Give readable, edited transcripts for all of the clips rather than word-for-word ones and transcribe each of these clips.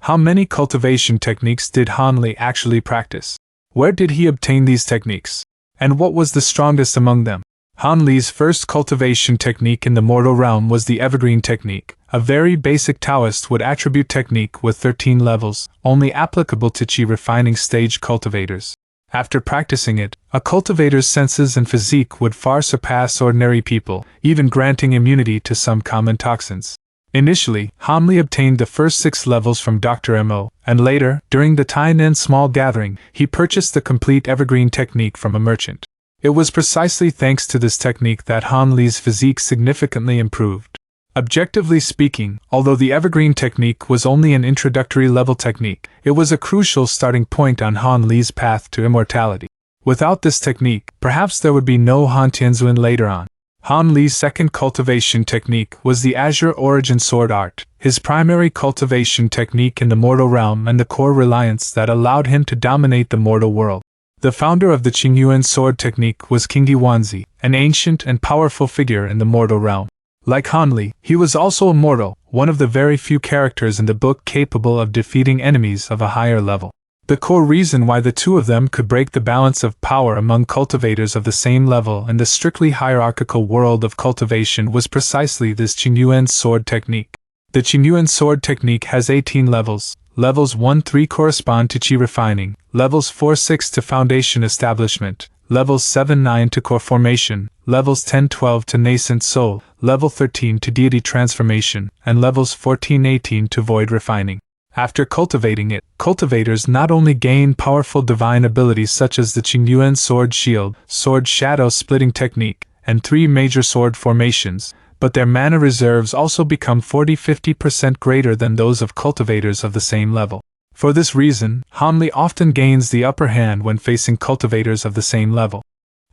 How many cultivation techniques did Han Li actually practice? Where did he obtain these techniques? And what was the strongest among them? Han Li's first cultivation technique in the mortal realm was the evergreen technique, a very basic Taoist wood attribute technique with 13 levels, only applicable to qi refining stage cultivators. After practicing it, a cultivator's senses and physique would far surpass ordinary people, even granting immunity to some common toxins. Initially, Han Li obtained the first 6 levels from Dr. Mo, and later, during the Tainan small gathering, he purchased the complete evergreen technique from a merchant. It was precisely thanks to this technique that Han Li's physique significantly improved. Objectively speaking, although the evergreen technique was only an introductory level technique, it was a crucial starting point on Han Li's path to immortality. Without this technique, perhaps there would be no Han Tianzuan later on. Han Li's second cultivation technique was the Azure Origin Sword Art, his primary cultivation technique in the mortal realm and the core reliance that allowed him to dominate the mortal world. The founder of the Qingyuan sword technique was King Diwanzi, an ancient and powerful figure in the mortal realm. Like Han Li, he was also immortal, one of the very few characters in the book capable of defeating enemies of a higher level. The core reason why the two of them could break the balance of power among cultivators of the same level in the strictly hierarchical world of cultivation was precisely this Qingyuan sword technique. The Qingyuan sword technique has 18 levels. Levels 1-3 correspond to qi refining, levels 4-6 to foundation establishment, levels 7-9 to core formation, levels 10-12 to nascent soul, level 13 to deity transformation, and levels 14-18 to void refining. After cultivating it, cultivators not only gain powerful divine abilities such as the Qingyuan sword shield, sword shadow splitting technique, and 3 major sword formations, but their mana reserves also become 40-50% greater than those of cultivators of the same level. For this reason, Han Li often gains the upper hand when facing cultivators of the same level.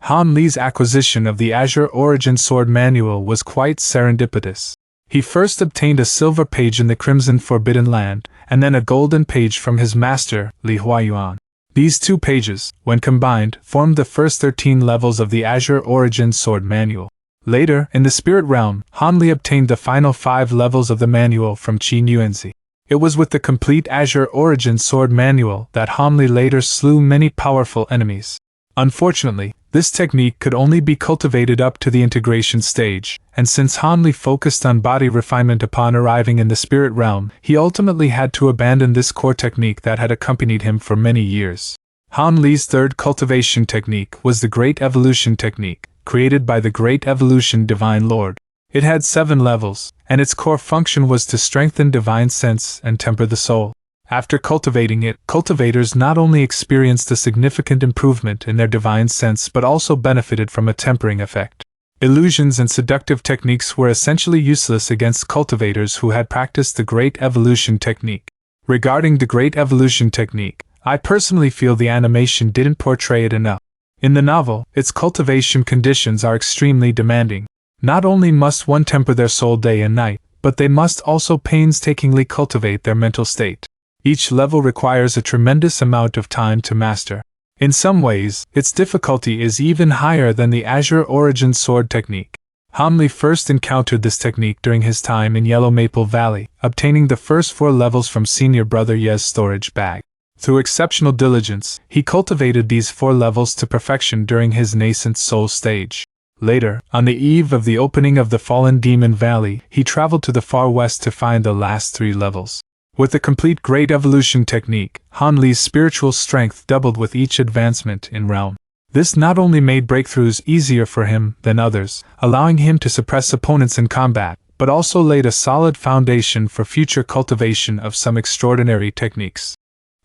Han Li's acquisition of the Azure Origin Sword Manual was quite serendipitous. He first obtained a silver page in the Crimson Forbidden Land, and then a golden page from his master, Li Huayuan. These 2 pages, when combined, formed the first 13 levels of the Azure Origin Sword Manual. Later, in the spirit realm, Han Li obtained the final 5 levels of the manual from Qin Yuanzi. It was with the complete Azure Origin Sword Manual that Han Li later slew many powerful enemies. Unfortunately, this technique could only be cultivated up to the integration stage, and since Han Li focused on body refinement upon arriving in the spirit realm, he ultimately had to abandon this core technique that had accompanied him for many years. Han Li's third cultivation technique was the Great Evolution technique, created by the Great Evolution Divine Lord. It had 7 levels, and its core function was to strengthen divine sense and temper the soul. After cultivating it, cultivators not only experienced a significant improvement in their divine sense but also benefited from a tempering effect. Illusions and seductive techniques were essentially useless against cultivators who had practiced the Great Evolution technique. Regarding the Great Evolution technique, I personally feel the animation didn't portray it enough. In the novel, its cultivation conditions are extremely demanding. Not only must one temper their soul day and night, but they must also painstakingly cultivate their mental state. Each level requires a tremendous amount of time to master. In some ways, its difficulty is even higher than the Azure Origin Sword technique. Han Li first encountered this technique during his time in Yellow Maple Valley, obtaining the first 4 levels from senior brother Ye's storage bag. Through exceptional diligence, he cultivated these 4 levels to perfection during his nascent soul stage. Later, on the eve of the opening of the Fallen Demon Valley, he traveled to the far west to find the last 3 levels. With the complete Great Evolution technique, Han Li's spiritual strength doubled with each advancement in realm. This not only made breakthroughs easier for him than others, allowing him to suppress opponents in combat, but also laid a solid foundation for future cultivation of some extraordinary techniques.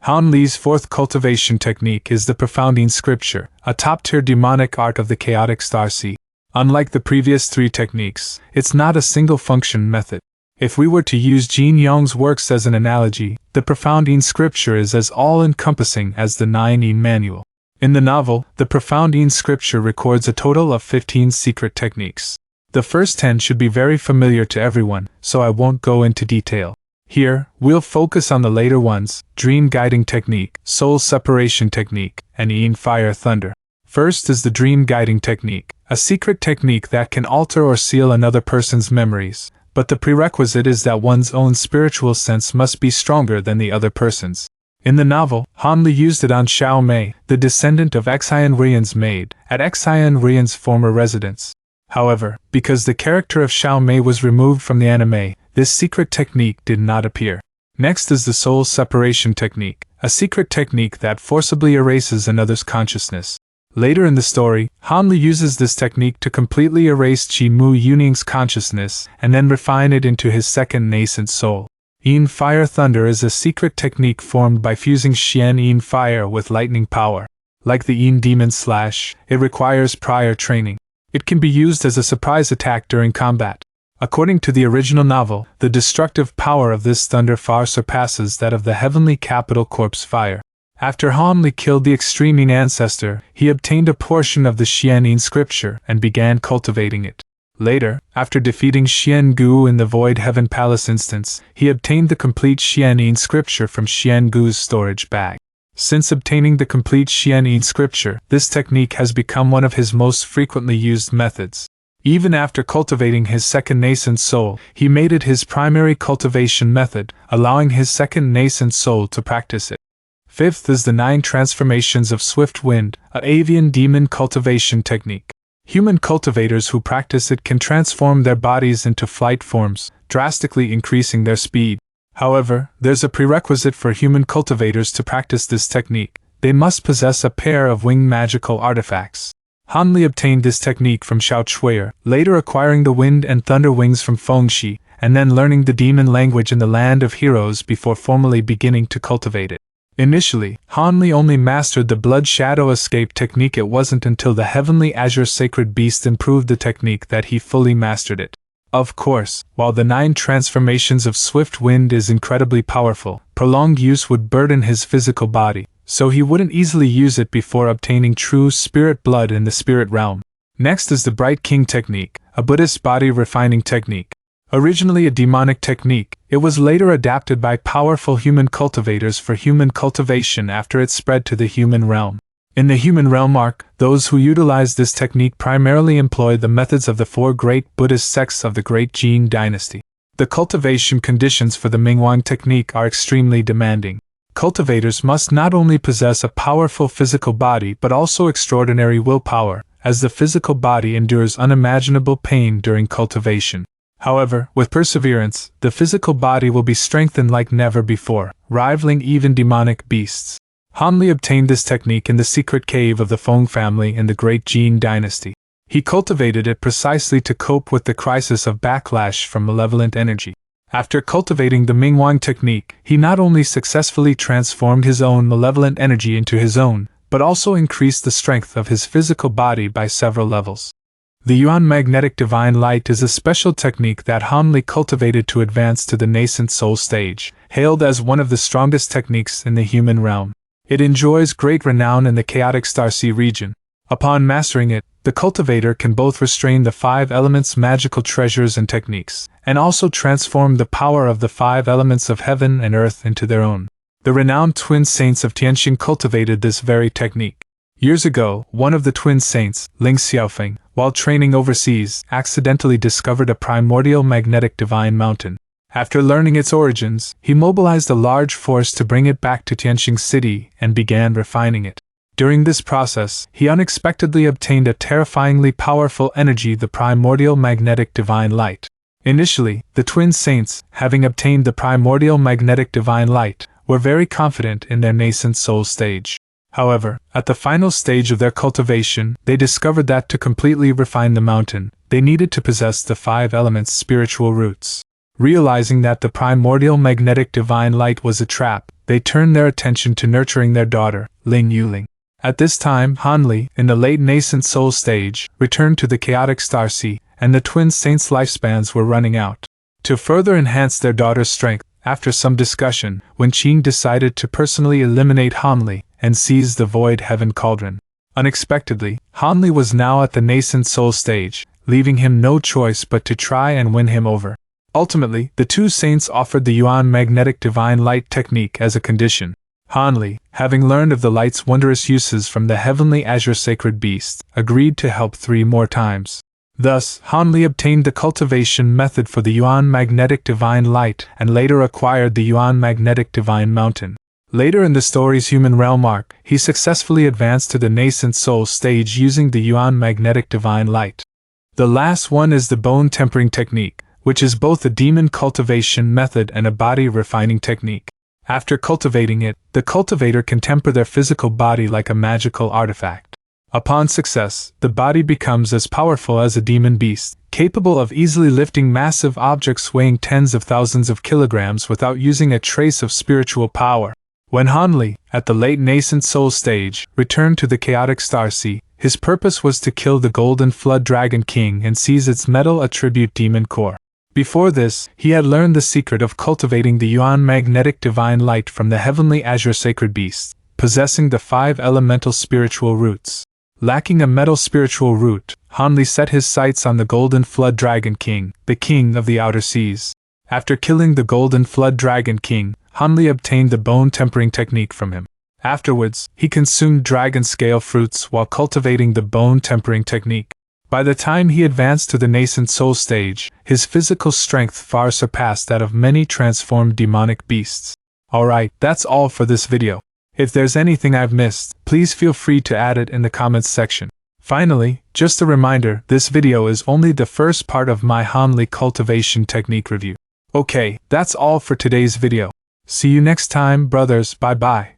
Han Li's 4th cultivation technique is the Profounding Scripture, a top-tier demonic art of the chaotic star sea. Unlike the previous 3 techniques, it's not a single-function method. If we were to use Jin Yong's works as an analogy, the Profounding Scripture is as all-encompassing as the 9 Manual. In the novel, the Profounding Scripture records a total of 15 secret techniques. The first 10 should be very familiar to everyone, so I won't go into detail. Here, we'll focus on the later ones: Dream Guiding Technique, Soul Separation Technique, and Yin Fire Thunder. First is the Dream Guiding Technique, a secret technique that can alter or seal another person's memories, but the prerequisite is that one's own spiritual sense must be stronger than the other person's. In the novel, Han Li used it on Xiao Mei, the descendant of Xian Rian's maid, at Xian Rian's former residence. However, because the character of Xiao Mei was removed from the anime, this secret technique did not appear. Next is the soul separation technique, a secret technique that forcibly erases another's consciousness. Later in the story, Han Li uses this technique to completely erase Qi Mu Yuning's consciousness and then refine it into his second nascent soul. Yin Fire Thunder is a secret technique formed by fusing Xian Yin Fire with lightning power. Like the Yin Demon Slash, it requires prior training. It can be used as a surprise attack during combat. According to the original novel, the destructive power of this thunder far surpasses that of the heavenly capital corpse fire. After Han Li killed the extreme Yin ancestor, he obtained a portion of the Xian Yin scripture and began cultivating it. Later, after defeating Xian Gu in the Void Heaven Palace instance, he obtained the complete Xian Yin scripture from Xian Gu's storage bag. Since obtaining the complete Xian Yin scripture, this technique has become one of his most frequently used methods. Even after cultivating his second nascent soul, he made it his primary cultivation method, allowing his second nascent soul to practice it. Fifth is the 9 transformations of swift wind, an avian demon cultivation technique. Human cultivators who practice it can transform their bodies into flight forms, drastically increasing their speed. However, there's a prerequisite for human cultivators to practice this technique. They must possess a pair of winged magical artifacts. Han Li obtained this technique from Xiao Chuier, later acquiring the wind and thunder wings from Fengxi, and then learning the demon language in the Land of Heroes before formally beginning to cultivate it. Initially, Han Li only mastered the Blood Shadow Escape technique. It wasn't until the Heavenly Azure Sacred Beast improved the technique that he fully mastered it. Of course, while the 9 transformations of swift wind is incredibly powerful, prolonged use would burden his physical body, so he wouldn't easily use it before obtaining true spirit blood in the spirit realm. Next is the Bright King technique, a Buddhist body refining technique. Originally a demonic technique, it was later adapted by powerful human cultivators for human cultivation after it spread to the human realm. In the human realm arc, those who utilize this technique primarily employ the methods of the 4 great Buddhist sects of the Great Jin dynasty. The cultivation conditions for the Mingwang technique are extremely demanding. Cultivators must not only possess a powerful physical body but also extraordinary willpower, as the physical body endures unimaginable pain during cultivation. However, with perseverance, the physical body will be strengthened like never before, rivaling even demonic beasts. Han Li obtained this technique in the secret cave of the Feng family in the Great Jin dynasty. He cultivated it precisely to cope with the crisis of backlash from malevolent energy. After cultivating the Mingwang technique, he not only successfully transformed his own malevolent energy into his own, but also increased the strength of his physical body by several levels. The Yuan Magnetic Divine Light is a special technique that Han Li cultivated to advance to the nascent soul stage, hailed as one of the strongest techniques in the human realm. It enjoys great renown in the chaotic Starsea region. Upon mastering it, the cultivator can both restrain the 5 elements' magical treasures and techniques, and also transform the power of the 5 elements of heaven and earth into their own. The renowned twin saints of Tianxin cultivated this very technique. Years ago, one of the twin saints, Ling Xiaofeng, while training overseas, accidentally discovered a primordial magnetic divine mountain. After learning its origins, he mobilized a large force to bring it back to Tianxin City and began refining it. During this process, he unexpectedly obtained a terrifyingly powerful energy, the primordial magnetic divine light. Initially, the twin saints, having obtained the primordial magnetic divine light, were very confident in their nascent soul stage. However, at the final stage of their cultivation, they discovered that to completely refine the mountain, they needed to possess the 5 elements' spiritual roots. Realizing that the primordial magnetic divine light was a trap, they turned their attention to nurturing their daughter, Ling Yuling. At this time, Han Li, in the late nascent soul stage, returned to the chaotic Starsea, and the twin saints' lifespans were running out. To further enhance their daughter's strength, after some discussion, Wen Qing decided to personally eliminate Han Li and seize the Void Heaven Cauldron. Unexpectedly, Han Li was now at the nascent soul stage, leaving him no choice but to try and win him over. Ultimately, the 2 saints offered the Yuan Magnetic Divine Light technique as a condition. Han Li, having learned of the light's wondrous uses from the Heavenly Azure Sacred Beast, agreed to help 3 more times. Thus, Han Li obtained the cultivation method for the Yuan Magnetic Divine Light and later acquired the Yuan Magnetic Divine Mountain. Later in the story's human realm arc, he successfully advanced to the nascent soul stage using the Yuan Magnetic Divine Light. The last one is the bone tempering technique, which is both a demon cultivation method and a body refining technique. After cultivating it, the cultivator can temper their physical body like a magical artifact. Upon success, the body becomes as powerful as a demon beast, capable of easily lifting massive objects weighing tens of thousands of kilograms without using a trace of spiritual power. When Han Li, at the late nascent soul stage, returned to the chaotic star sea, his purpose was to kill the Golden Flood Dragon King and seize its metal attribute demon core. Before this, he had learned the secret of cultivating the Yuan Magnetic Divine Light from the heavenly azure sacred beast, possessing the 5 elemental spiritual roots. Lacking a metal spiritual root, Han Li set his sights on the Golden Flood Dragon King, the king of the outer seas. After killing the Golden Flood Dragon King, Han Li obtained the bone tempering technique from him. Afterwards, he consumed dragon scale fruits while cultivating the bone tempering technique. By the time he advanced to the nascent soul stage, his physical strength far surpassed that of many transformed demonic beasts. Alright, that's all for this video. If there's anything I've missed, please feel free to add it in the comments section. Finally, just a reminder, this video is only the first part of my Han Li cultivation technique review. Okay, that's all for today's video. See you next time, brothers, bye bye.